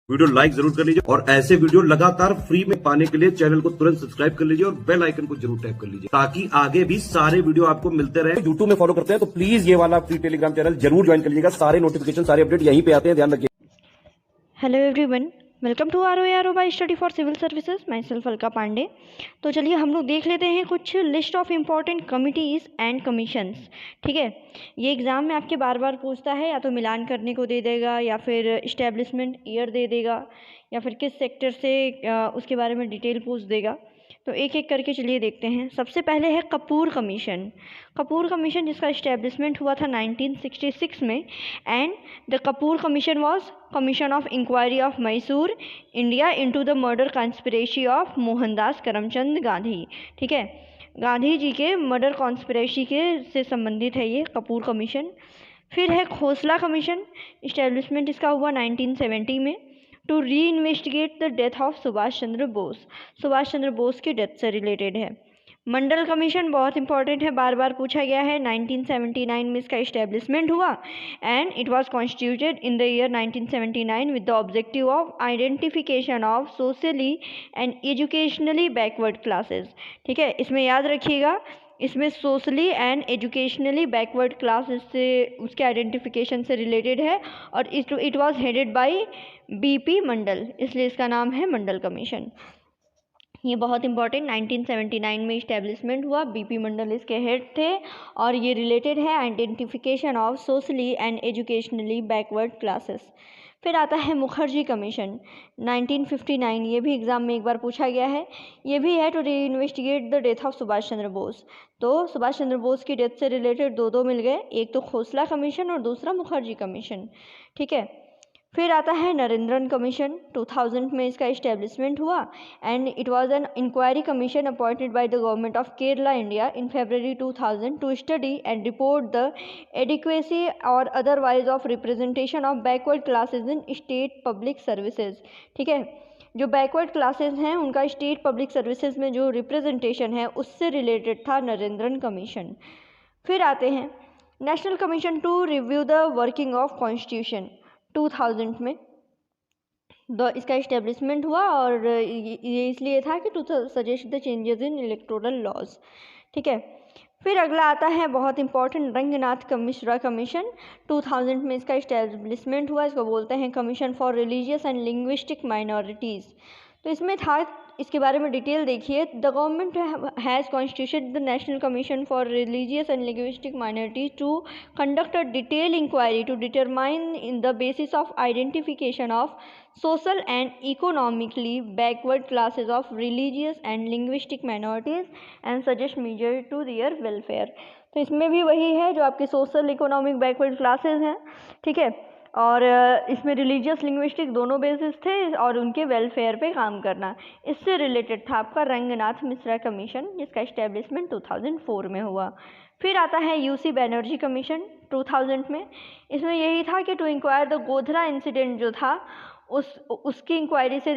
Video like जरूर कर लीजिए और ऐसे वीडियो लगातार फ्री में पाने के लिए चैनल को तुरंत सब्सक्राइब कर लीजिए और बेल आइकन को जरूर टैप कर लीजिए ताकि आगे भी सारे वीडियो आपको मिलते रहे। यूट्यूब में फॉलो करते हैं तो प्लीज ये वाला फ्री टेलीग्राम चैनल जरूर ज्वाइन कर लीजिएगा। सारे नोटिफिकेशन सारे अपडेट यहीं पे आते हैं, ध्यान रखिए। Hello everyone, welcome to R by study for civil services. Myself Alka Pandey. तो चलिए हम लोग देख लेते हैं कुछ list of important committees and commissions. ठीक है, ये एग्ज़ाम में आपके बार बार पूछता है, या तो मिलान करने को दे देगा या फिर इस्टेब्लिशमेंट ईयर दे देगा या फिर किस सेक्टर से उसके बारे में डिटेल पूछ देगा। तो एक एक करके चलिए देखते हैं। सबसे पहले है कपूर कमीशन। कपूर कमीशन जिसका इस्टेब्लिशमेंट हुआ था 1966 में, and the Kapoor commission was commission of inquiry of Mysore India into the murder conspiracy of Mohandas Karamchand Gandhi. ठीक है, गांधी जी के मर्डर कॉन्स्पिरेसी के से संबंधित है ये कपूर कमीशन। फिर है खोसला कमीशन। इस्टेब्लिशमेंट इसका हुआ 1970 में, to reinvestigate the death of Subhash Chandra Bose. Subhash Chandra Bose की डेथ से रिलेटेड है। मंडल कमीशन बहुत इंपॉर्टेंट है, बार बार पूछा गया है। 1979 में इसका इस्टेब्लिशमेंट हुआ and it was constituted in the year 1979 with the objective of identification of socially and educationally backward classes. ठीक है, इसमें याद रखिएगा, इसमें socially and educationally backward classes से उसके आइडेंटिफिकेशन से रिलेटेड है और it was headed by BP Mandal, इसलिए इसका नाम है मंडल कमीशन। ये बहुत इंपॉर्टेंट, 1979 में इस्टेब्लिशमेंट हुआ, बीपी मंडल इसके हेड थे और ये रिलेटेड है identification of socially and educationally backward classes. फिर आता है मुखर्जी कमीशन 1959, ये भी एग्ज़ाम में एक बार पूछा गया है। ये भी है to reinvestigate the death of Subhash Chandra Bose. तो सुभाष चंद्र बोस की डेथ से रिलेटेड दो मिल गए, एक तो खोसला कमीशन और दूसरा मुखर्जी कमीशन। ठीक है, फिर आता है नरेंद्रन कमीशन। 2000 में इसका इस्टेब्लिशमेंट हुआ and it was an inquiry commission appointed by the government of Kerala India in February 2000 to study and report the adequacy और otherwise of representation of backward classes in state public services. ठीक है, जो backward classes हैं उनका state public services में जो representation है उससे रिलेटेड था नरेंद्रन कमीशन। फिर आते हैं national commission to review the working of constitution. 2000 में इसका इस्टेब्लिशमेंट हुआ और ये इसलिए था कि to suggest the changes in electoral laws. ठीक है, फिर अगला आता है बहुत इंपॉर्टेंट रंगनाथ मिश्रा कमीशन। 2000 में इसका इस्टेब्लिशमेंट हुआ, इसको बोलते हैं commission for religious and linguistic minorities. तो इसमें था, इसके बारे में डिटेल देखिए। The government has constituted the national commission for religious and linguistic minorities to conduct a detail inquiry to determine in the basis of identification of social and economically backward classes of religious and linguistic minorities and suggest measure to their welfare. तो इसमें भी वही है जो आपकी social economic backward classes हैं। ठीक है, और इसमें रिलीजियस लिंग्विस्टिक दोनों बेसिस थे और उनके वेलफेयर पे काम करना, इससे रिलेटेड था आपका रंगनाथ मिश्रा कमीशन जिसका इस्टेब्लिशमेंट 2004 में हुआ। फिर आता है यूसी बनर्जी कमीशन 2000 में। इसमें यही था कि to inquire the Godhra incident जो था उसकी इंक्वायरी से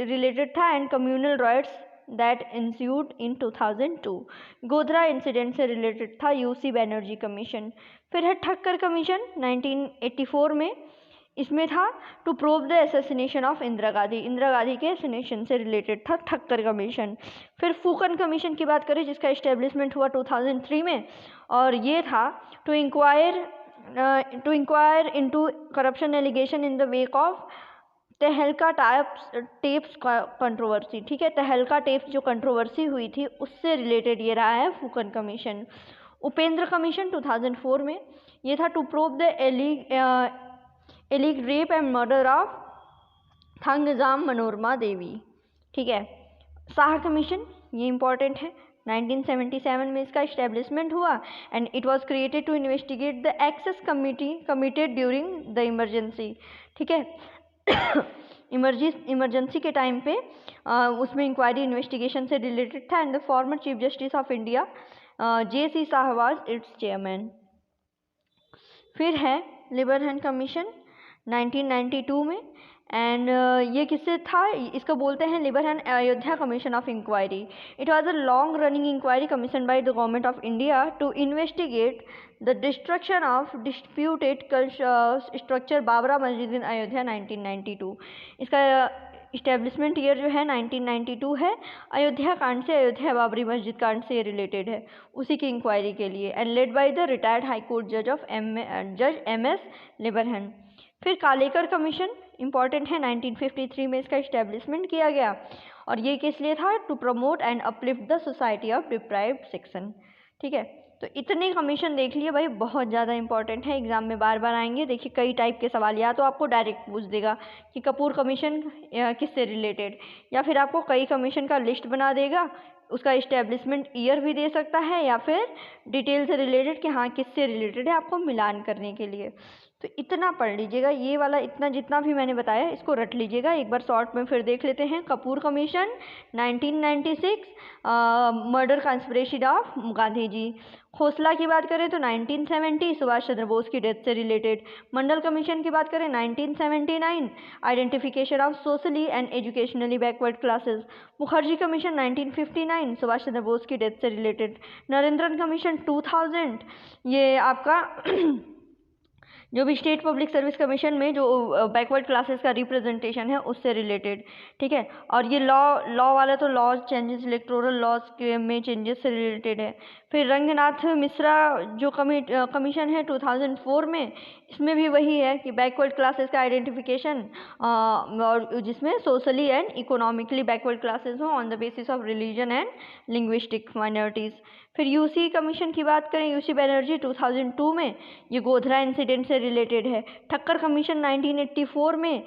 रिलेटेड था and communal riots that ensued in 2002। Godhra incident से रिलेटेड था यूसी बनर्जी कमीशन। फिर है ठक्कर कमीशन 1984 में। इसमें था to prove the assassination of Indira Gandhi, Indira Gandhi के असैसिनेशन से रिलेटेड था ठक्कर कमीशन। फिर फूकन कमीशन की बात करें जिसका इस्टेब्लिशमेंट हुआ 2003 में, और ये था to inquire into corruption allegation in the wake of Tehelka tapes controversy. ठीक है, तहलका टेप्स जो कंट्रोवर्सी हुई थी उससे रिलेटेड ये रहा है फूकन कमीशन। उपेंद्र कमीशन 2004 में, ये था टू प्रूव द एलिग rape and murder of Thangjam Manorama Devi. ठीक है, शाह कमीशन ये इंपॉर्टेंट है, 1977 में इसका इस्टेब्लिशमेंट हुआ and it was created to investigate the excess committee committed during the emergency. ठीक है, इमरजेंसी के टाइम पे उसमें इंक्वायरी इन्वेस्टिगेशन से रिलेटेड था and the former chief justice of India JC Shah was its chairman. फिर है लिबरहन कमीशन 1992 में, एंड ये किससे था, इसको बोलते हैं Liberhan Ayodhya commission of inquiry. It was a long running inquiry commission by the government of India to investigate the destruction of disputed structure Babri Masjid in Ayodhya 1992। इसका इस्टेब्लिशमेंट ईयर जो है 1992 है। अयोध्या कांड से, अयोध्या बाबरी मस्जिद कांड से रिलेटेड है, उसी की इंक्वायरी के लिए, and led by the retired high court जज ऑफ जज MS लिबरहन। फिर कालेकर कमीशन इंपॉर्टेंट है, 1953 में इसका इस्टेब्लिशमेंट किया गया, और ये किस लिए था, to promote and uplift the society of deprived section. ठीक है, तो इतने कमीशन देख लिए भाई, बहुत ज़्यादा इंपॉर्टेंट है, एग्जाम में बार बार आएंगे। देखिए कई टाइप के सवाल, या तो आपको डायरेक्ट पूछ देगा कि कपूर कमीशन किससे रिलेटेड, या फिर आपको कई कमीशन का लिस्ट बना देगा, उसका इस्टेब्लिशमेंट ईयर भी दे सकता है, या फिर डिटेल से रिलेटेड कि हाँ किससे रिलेटेड है, आपको मिलान करने के लिए। तो इतना पढ़ लीजिएगा, ये वाला इतना जितना भी मैंने बताया इसको रट लीजिएगा। एक बार शॉर्ट में फिर देख लेते हैं। Kapoor commission 1996, murder conspiracy of Gandhi ji. Khosla की बात करें तो 1970, सुभाष चंद्र बोस की डेथ से रिलेटेड। मंडल कमीशन की बात करें 1979, identification of socially and educationally backward classes. Mukherjee commission 1959, Subhash Chandra Bose की डेथ से रिलेटेड। नरेंद्रन कमीशन 2000, ये आपका जो भी स्टेट पब्लिक सर्विस कमीशन में जो बैकवर्ड क्लासेस का रिप्रेजेंटेशन है उससे रिलेटेड। ठीक है, और ये लॉ वाला तो लॉ चेंजेस, इलेक्टोरल लॉज में चेंजेस से रिलेटेड है। फिर रंगनाथ मिश्रा जो कमीशन है 2004 में, इसमें भी वही है कि बैकवर्ड क्लासेस का आइडेंटिफिकेशन, और जिसमें socially and economically backward classes हों on the basis of religion and linguistic minorities. फिर यूसी कमीशन की बात करें, यूसी बनर्जी 2002 में, ये गोधरा इंसिडेंट से रिलेटेड है। ठक्कर कमीशन 1984 में,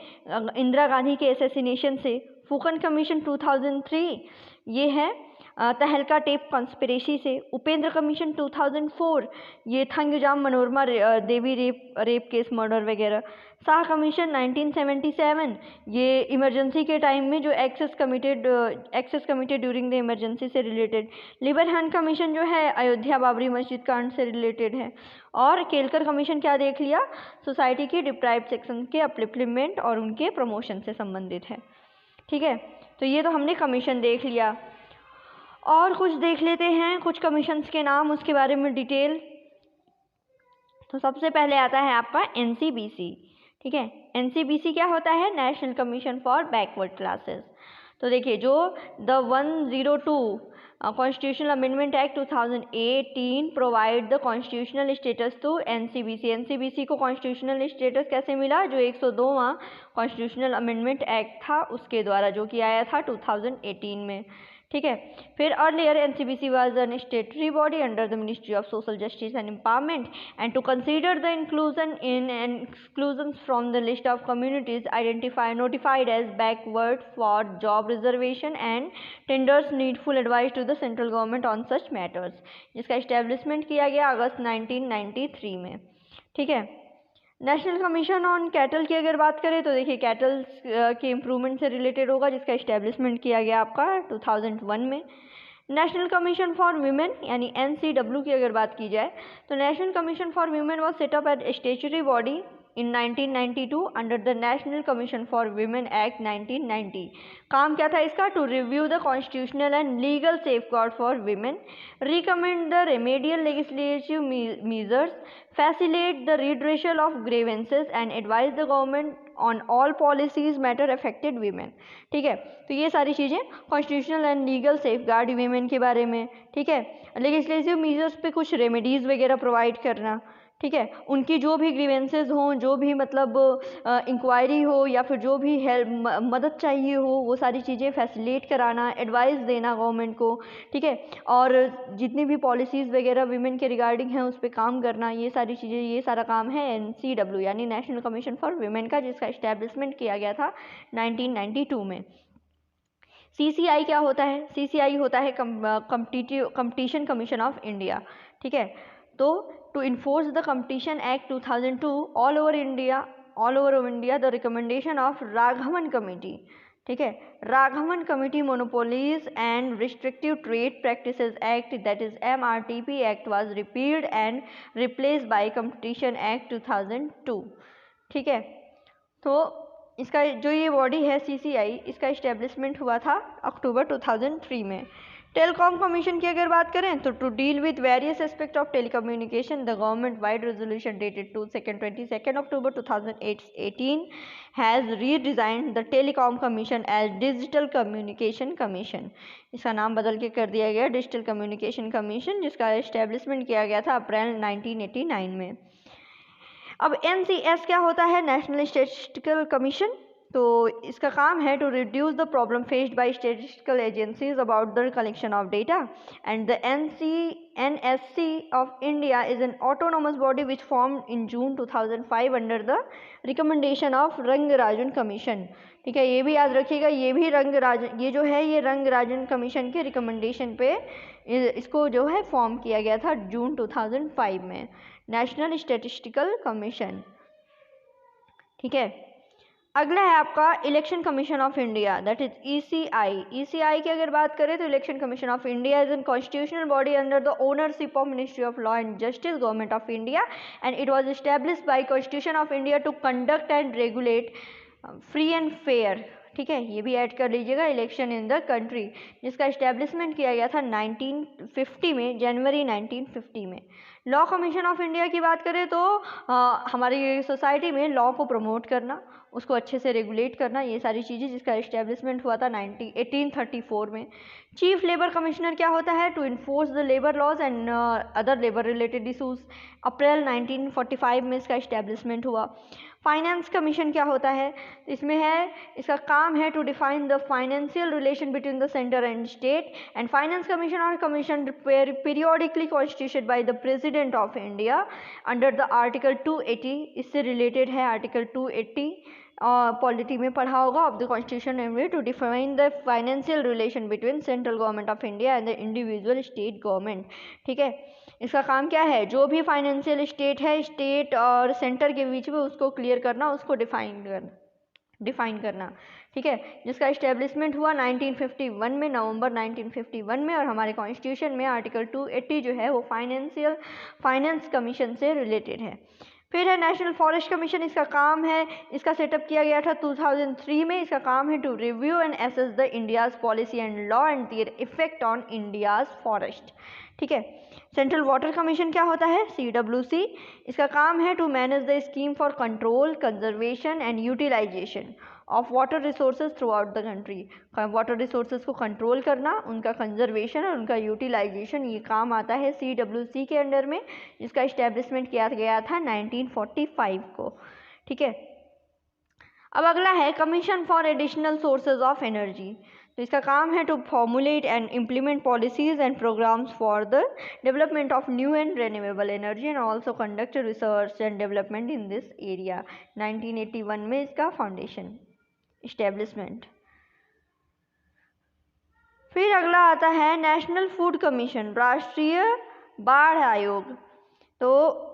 इंदिरा गांधी के एसेसिनेशन से। फूकन कमीशन 2003, ये है तहलका टेप कंस्पिरेसी से। उपेंद्र कमीशन 2004, ये थंगजाम मनोरमा देवी रेप केस, मर्डर वगैरह। शाह कमीशन 1977, ये इमरजेंसी के टाइम में जो excess committed during the emergency से रिलेटेड। लिबरहन कमीशन जो है अयोध्या बाबरी मस्जिद कांड से रिलेटेड है। और केलकर कमीशन क्या देख लिया, सोसाइटी की डिप्राइव्ड सेक्शन के अपलिफ्टमेंट और उनके प्रमोशन से संबंधित है। ठीक है, तो ये तो हमने कमीशन देख लिया। और कुछ देख लेते हैं, कुछ कमीशंस के नाम, उसके बारे में डिटेल। तो सबसे पहले आता है आपका NCBC। ठीक है, NCBC क्या होता है, national commission for backward classes. तो देखिए जो the 102 constitutional amendment act 2018 provide the constitutional status to NCBC। NCBC को कॉन्स्टिट्यूशनल स्टेटस कैसे मिला, जो 102वां कॉन्स्टिट्यूशनल अमेंडमेंट एक्ट था उसके द्वारा, जो कि आया था 2018 में। ठीक है, फिर earlier NCBC was an statutory body under the ministry of social justice and empowerment and to consider the inclusion in and exclusion from the list of communities notified as backward for job reservation and tenders needful advice to the central government on such matters, जिसका establishment किया गया अगस्त 1993 में। ठीक है, national commission on cattle की अगर बात करें तो देखिए कैटल के इम्प्रूवमेंट से रिलेटेड होगा, जिसका इस्टेब्लिशमेंट किया गया आपका 2001 में। नेशनल कमीशन फॉर वीमेन यानी NCW की अगर बात की जाए तो national commission for women was set up at statutory body in 1992 under the National Commission for Women Act 1990। काम क्या था इसका, to review the constitutional and legal safeguard for women, recommend the remedial legislative measures, facilitate the redressal of grievances and advise the government on all policies matter affected women। ठीक है, तो ये सारी चीज़ें constitutional and legal safeguard women के बारे में। ठीक है, लेजिस्लेटिव मीजर्स पे कुछ रेमेडीज़ वगैरह प्रोवाइड करना। ठीक है, उनकी जो भी ग्रीवेंसेज हों, जो भी मतलब इंक्वायरी हो या फिर जो भी हेल्प मदद चाहिए हो, वो सारी चीज़ें फैसिलिटेट कराना, एडवाइस देना गवर्नमेंट को। ठीक है, और जितनी भी पॉलिसीज़ वगैरह वीमेन के रिगार्डिंग हैं उस पर काम करना, ये सारी चीज़ें, ये सारा काम है NCW यानी नेशनल कमीशन फॉर वीमेन का, जिसका इस्टेब्लिशमेंट किया गया था 1992 में। CCI क्या होता है, CCI होता है कंपटीशन कमीशन ऑफ इंडिया। ठीक है, तो to enforce the Competition Act 2002 all over India the recommendation of Raghavan Committee। ठीक है, Raghavan committee monopolies and restrictive trade practices act that is MRTP act was repealed and replace by competition act 2002। ठीक है, तो इसका जो ये body है CCI, इसका इस्टेब्लिशमेंट हुआ था अक्टूबर 2003 में। टेलीकॉम कमीशन की अगर बात करें तो to deal with various aspect of telecommunication the government vide resolution dated 22 October 2018 has redesigned the telecom commission as digital communication commission. इसका नाम बदल के कर दिया गया डिजिटल कम्युनिकेशन कमीशन, जिसका इस्टेब्लिशमेंट किया गया था अप्रैल 1989 में। अब NCS क्या होता है? National statistical commission. तो इसका काम है to reduce the problem faced by statistical agencies about the collection of data and the NSC of India is an autonomous body which form in June 2005 under the recommendation of Rangarajan commission. ठीक है, ये भी याद रखिएगा, ये भी ये जो है ये रंगराजन कमीशन के रिकमेंडेशन पे इसको जो है फॉर्म किया गया था जून 2005 में, नेशनल स्टैटिस्टिकल कमीशन। ठीक है, अगला है आपका election commission of India, that is ECI की अगर बात करें तो election commission of India is an constitutional body under the ownership of ministry of law and justice, government of India, and it was established by constitution of India to conduct and regulate free and fair. ठीक है, ये भी add कर लीजिएगा, election in the country, जिसका establishment किया गया था 1950 में, जनवरी 1950 में। लॉ कमीशन ऑफ इंडिया की बात करें तो हमारी सोसाइटी में लॉ को प्रमोट करना, उसको अच्छे से रेगुलेट करना, ये सारी चीज़ें, जिसका इस्टेब्लिशमेंट हुआ था 1834 में। चीफ लेबर कमिश्नर क्या होता है? To enforce the labour laws and other labour related issues, अप्रैल 1945 में इसका इस्टेब्लिशमेंट हुआ। फाइनेंस कमीशन क्या होता है? इसमें है, इसका काम है to define the financial relation between the centre and state, and finance commission और commission periodically constituted by the president of India under the article 280, इससे रिलेटेड है आर्टिकल 280, पॉलिटी में पढ़ा होगा, of the constitution and to define the financial relation between central government of India and the individual state government. ठीक है, इसका काम क्या है? जो भी फाइनेंशियल स्टेट है, स्टेट और सेंटर के बीच में, उसको क्लियर करना, उसको डिफाइन करना। ठीक है, जिसका इस्टेब्लिशमेंट हुआ 1951 में, नवंबर 1951 में, और हमारे कॉन्स्टिट्यूशन में आर्टिकल 280 जो है वो फाइनेंस कमीशन से रिलेटेड है। फिर है नेशनल फॉरेस्ट कमीशन, इसका काम है, इसका सेटअप किया गया था 2003 में। इसका काम है to review and assess the India's policy and law and their effect on India's forest. ठीक है, सेंट्रल वाटर कमीशन क्या होता है? CWC, इसका काम है to manage the scheme for control, conservation and utilisation of water resources throughout the country. Water resources को control करना, उनका कंजर्वेशन और उनका यूटिलाइजेशन, ये काम आता है CWC के अंडर में, जिसका इस्टेब्लिशमेंट किया गया था 1945 को। ठीक है, अब अगला है commission for additional sources of energy. तो इसका काम है to formulate and implement policies and programmes for the development of new and renewable energy and also conduct research and development in this area. 1981 में इसका फाउंडेशन इस्टेब्लिशमेंट। फिर अगला आता है नेशनल फूड कमीशन, राष्ट्रीय बाढ़ आयोग। तो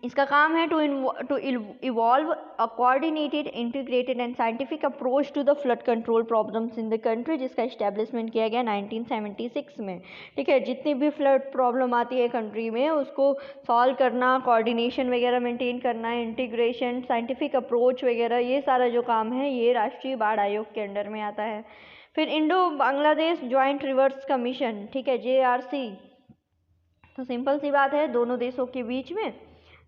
इसका काम है to evolve a coordinated, integrated and scientific approach to the flood control problems in the country, जिसका इस्टेब्लिशमेंट किया गया 1976 में। ठीक है, जितनी भी फ्लड प्रॉब्लम आती है कंट्री में, उसको सॉल्व करना, कोऑर्डिनेशन वगैरह मेंटेन करना, इंटीग्रेशन, साइंटिफिक अप्रोच वगैरह, ये सारा जो काम है ये राष्ट्रीय बाढ़ आयोग के अंडर में आता है। फिर Indo Bangladesh joint reverse commission, ठीक है, JRC। तो सिंपल सी बात है, दोनों देशों के बीच में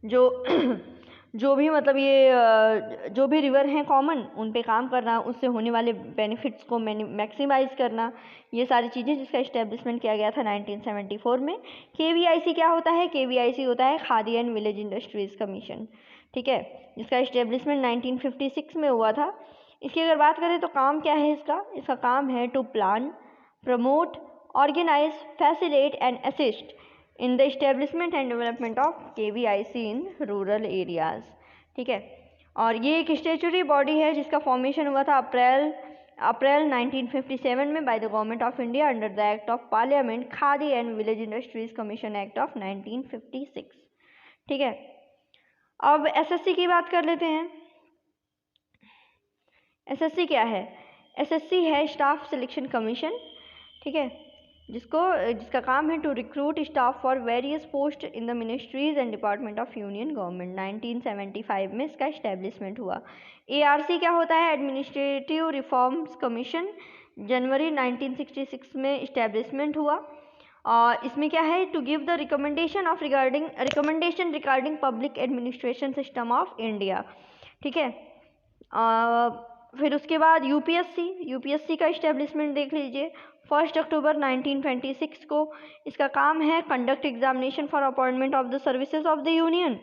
जो भी मतलब ये जो भी रिवर हैं कॉमन, उन पे काम करना, उससे होने वाले बेनिफिट्स को मैक्सिमाइज करना, ये सारी चीज़ें, जिसका इस्टेब्लिशमेंट किया गया था 1974 में। KVIC क्या होता है? KVIC होता है khadi and village industries commission. ठीक है, जिसका इस्टेब्लिशमेंट 1956 में हुआ था। इसकी अगर बात करें तो काम क्या है इसका काम है to plan, promote, organise, facilitate and assist in the establishment and development of KVIC in rural areas। ठीक है, और ये एक स्टेचुरी बॉडी है जिसका फॉर्मेशन हुआ था अप्रैल 1957 में bye the government of India under the act of parliament, khadi and village industries commission act of 1956। ठीक है, अब SSC की बात कर लेते हैं। SSC क्या है? SSC है स्टाफ सिलेक्शन कमीशन। ठीक है, जिसका काम है to recruit staff for various post in the ministries and department of union government. 1975 में इसका इस्टेब्लिशमेंट हुआ। ARC क्या होता है? Administrative reforms commission. जनवरी 1966 में इस्टेब्लिशमेंट हुआ। इसमें क्या है? To give the recommendation regarding public administration system of India. ठीक है। फिर उसके बाद यूपीएससी का इस्टेब्लिशमेंट देख लीजिए। 1 अक्टूबर 1926 को इसका काम है conduct examination for appointment of the services of the union.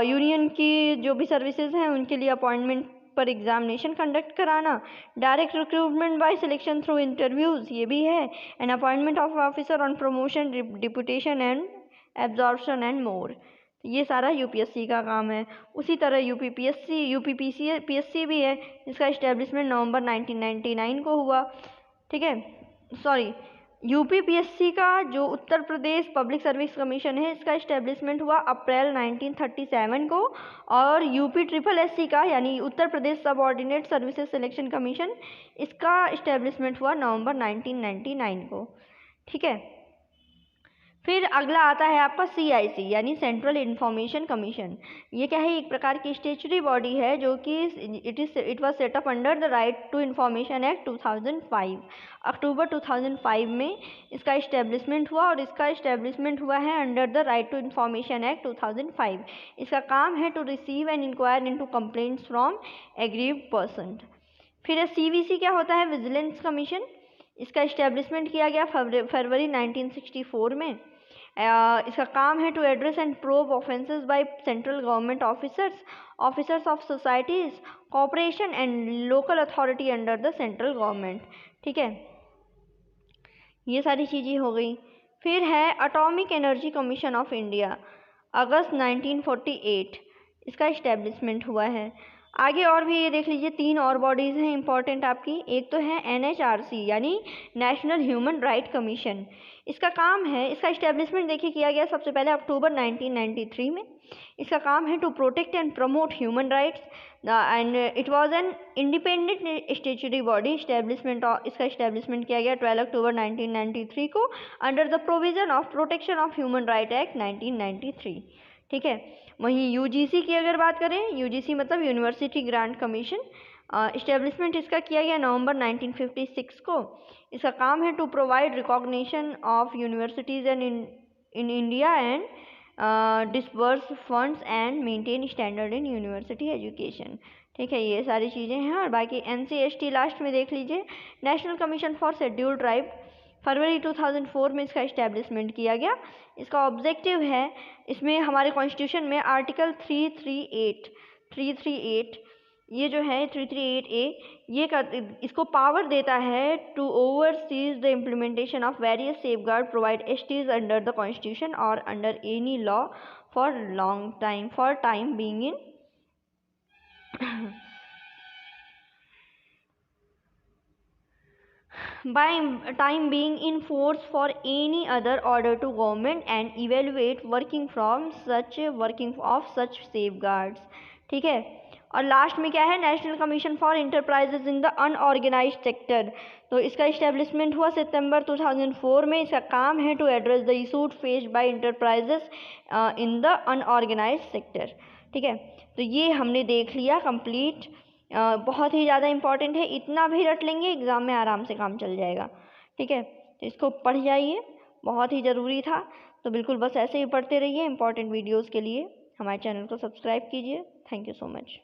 Union की जो भी सर्विसेज हैं उनके लिए अपॉइंटमेंट पर एग्जामिनेशन कंडक्ट कराना। Direct recruitment by selection through interviews, ये भी है। And appointment of officer on promotion, deputation and absorption and more. ये सारा यूपीएससी का काम है। उसी तरह यूपीपीएससी भी है, इसका इस्टेब्लिशमेंट नवंबर 1999 को हुआ। ठीक है, सॉरी, यूपीपीएससी का जो Uttar Pradesh public service commission है, इसका इस्टेब्लिशमेंट हुआ अप्रैल 1937 को। और यूपीएससी का यानी Uttar Pradesh subordinate services selection commission, इसका इस्टेब्लिशमेंट हुआ नवंबर 1999 को। ठीक है। फिर अगला आता है आपका CIC यानी सेंट्रल इंफॉर्मेशन कमीशन। ये क्या है? एक प्रकार की स्टेचुरी बॉडी है जो कि it was set up under the right to information act 2005। अक्टूबर 2005 में इसका इस्टेब्लिशमेंट हुआ और इसका इस्टेब्लिशमेंट हुआ है under the right to information act 2005। इसका काम है to receive and inquire into complaints from aggrieved person. फिर CVC क्या होता है? Vigilance commission. इसका इस्टेब्लिशमेंट किया गया फरवरी 1964 में। इसका काम है to address and probe offences by central government officers of societies, corporation and local authority under the central government. ठीक है, ये सारी चीज़ें हो गई। फिर है atomic energy commission of India, अगस्त 1948 इसका इस्टेब्लिशमेंट हुआ है। आगे और भी ये देख लीजिए, 3 और बॉडीज़ हैं इंपॉर्टेंट आपकी। एक तो है NHRC यानी नेशनल ह्यूमन राइट कमीशन। इसका काम है, इसका इस्टेब्लिशमेंट देखिए किया गया सबसे पहले अक्टूबर 1993 में। इसका काम है to protect and promote human rights and it was an independent statutory body. इसका इस्टेब्लिशमेंट किया गया 12 अक्टूबर 1993 को under the provision of protection of human right act 1993। ठीक है। वहीं UGC की अगर बात करें, UGC मतलब यूनिवर्सिटी ग्रांट कमीशन, इस्टेब्लिशमेंट इसका किया गया नवंबर 1956 को। इसका काम है to provide recognition of universities and in India and disburse funds and maintain standard in university education. ठीक है, ये सारी चीज़ें हैं। और बाकी NCST लास्ट में देख लीजिए, national commission for scheduled tribe, फरवरी 2004 में इसका इस्टेब्लिशमेंट किया गया। इसका ऑब्जेक्टिव है, इसमें हमारे कॉन्स्टिट्यूशन में आर्टिकल 338 ये जो है 338A ये इसको पावर देता है to oversees the implementation of various safeguard provide STs under the constitution और under any law for time being in by time being in force for any other order to government and evaluate working of such safeguards। ठीक है। और last में क्या है? National commission for enterprises in the unorganised sector. तो इसका establishment हुआ सितंबर 2004 में। इसका काम है to address the issues faced by enterprises in the unorganised sector. ठीक है, तो ये हमने देख लिया कंप्लीट। बहुत ही ज़्यादा इंपॉर्टेंट है, इतना भी रट लेंगे एग्ज़ाम में आराम से काम चल जाएगा। ठीक है, तो इसको पढ़ जाइए, बहुत ही ज़रूरी था। तो बिल्कुल बस ऐसे ही पढ़ते रहिए। इंपॉर्टेंट वीडियोज़ के लिए हमारे चैनल को सब्सक्राइब कीजिए। Thank you so much.